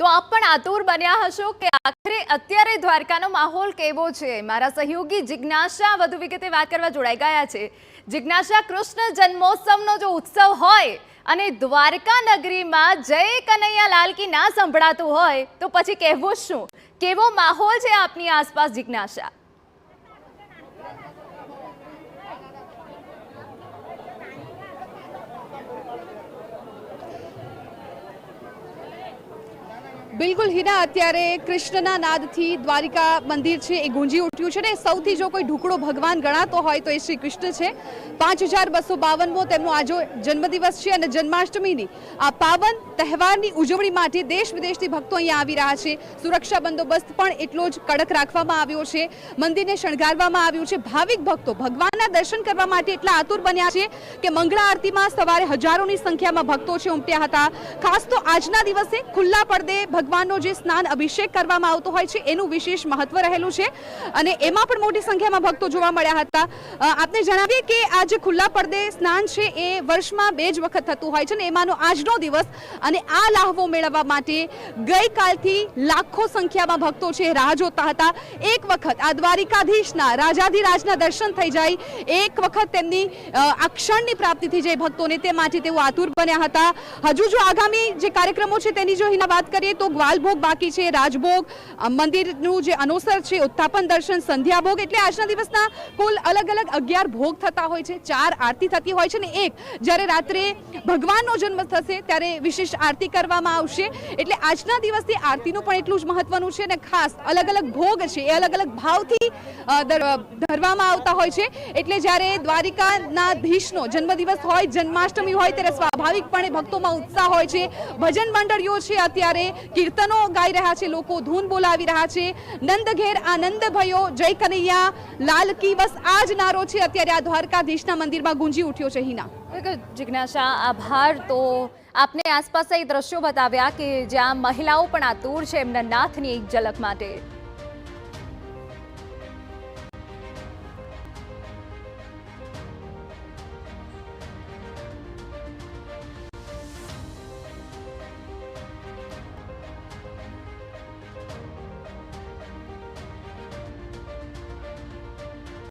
તો આપ પણ આતુર બન્યા હશો કે આખરે અત્યારે દ્વારકાનો માહોલ કેવો છે। મારા સહયોગી જિજ્ઞાસા વધુ વિગતે વાત કરવા જોડાઈ ગયા છે। જિજ્ઞાસા, કૃષ્ણ જન્મોત્સવનો જો ઉત્સવ હોય અને દ્વારકા નગરીમાં જય કનૈયા લાલ કી ના સંભળાતું હોય તો પછી કહેવું શું? કેવો માહોલ છે આપની આસપાસ જિજ્ઞાસા? बिल्कुल हीना, अत्यारे कृष्णना नादथी द्वारिका मंदिर छे ए गूंजी उठ्युं छे ने सौथी जो कोई ढुकड़ो भगवान गणातो होय तो ए श्री कृष्ण छे। 5252 તેમનો આજો જન્મદિવસ છે અને જન્માષ્ટમીની આ પાવન તહેવારની ઉજવણી માટે દેશ વિદેશથી ભક્તો અહીંયા આવી રહ્યા છે। સુરક્ષા બંદોબસ્ત પણ એટલો જ કડક રાખવામાં આવ્યો છે। મંદિરને શણગારવામાં આવ્યું છે। ભાવિક ભક્તો ભગવાનના દર્શન કરવા માટે એટલા આતુર બન્યા છે કે મંગળા આરતીમાં સવારે હજારોની સંખ્યામાં ભક્તો છે ઉમટ્યા હતા। ખાસ તો આજના દિવસે ખુલ્લા પડદે ભગવાનનો જે સ્નાન અભિષેક કરવામાં આવતો હોય છે એનું વિશેષ મહત્વ રહેલું છે અને એમાં પણ મોટી સંખ્યામાં ભક્તો જોવા મળ્યા હતા। આપને જણાવીએ કે આ જે ખુલ્લા પડદે સ્નાન છે એ વર્ષમાં 2 જ વખત થતું હોય છે ને એમાંનો આજનો દિવસ અને આ લાહવો મેળવવા માટે ગઈકાલથી લાખો સંખ્યામાં ભક્તો છે રાહ જોતા હતા। એક વખત આ દ્વારિકાધીશના રાજાધિરાજના દર્શન થઈ જાય, એક વખત તેમની આ ક્ષણની પ્રાપ્તિ થઈ જાય ભક્તોને, તે માટે તેઓ આતુર બન્યા હતા। હજુ જો આગામી જે કાર્યક્રમો છે તેની જો અહીં વાત કરીએ તો ગ્વાલભોગ બાકી છે, રાજભોગ, મંદિરનું જે અનુસર છે, ઉત્થાપન દર્શન, સંધ્યા ભોગ, એટલે આજના દિવસના કુલ અલગ અલગ 11 ભોગ થતા હોય છે। 4 આરતી થતી હોય છે ને એક જ્યારે રાત્રે ભગવાનનો જન્મ થશે ત્યારે વિશેષ આરતી કરવામાં આવશે। એટલે આજના દિવસે આરતીનું પણ એટલું જ મહત્વનું છે અને ખાસ અલગ અલગ ભોગ છે એ અલગ અલગ ભાવથી ધરવામાં આવતા હોય છે। એટલે જ્યારે દ્વારિકાના ધીશનો જન્મદિવસ હોય, જન્માષ્ટમી હોય ત્યારે સ્વાભાવિકપણે ભક્તોમાં ઉત્સાહ હોય છે। ભજન મંડળીઓ છે અત્યારે કીર્તનો ગાઈ રહ્યા છે, લોકો ધૂન બોલાવી રહ્યા છે। નંદ ઘેર આનંદ ભયો, જય કનૈયા લાલ કી, બસ આ જ નારો છે અત્યારે આ દ્વારકાધીશના મંદિરમાં ગુંજી ઉઠ્યો છે। હિના, જિજ્ઞાસા, આભાર। તો આપને આસપાસ એ દ્રશ્યો બતાવ્યા કે જ્યાં મહિલાઓ પણ આતુર છે એમના નાથની એક ઝલક માટે।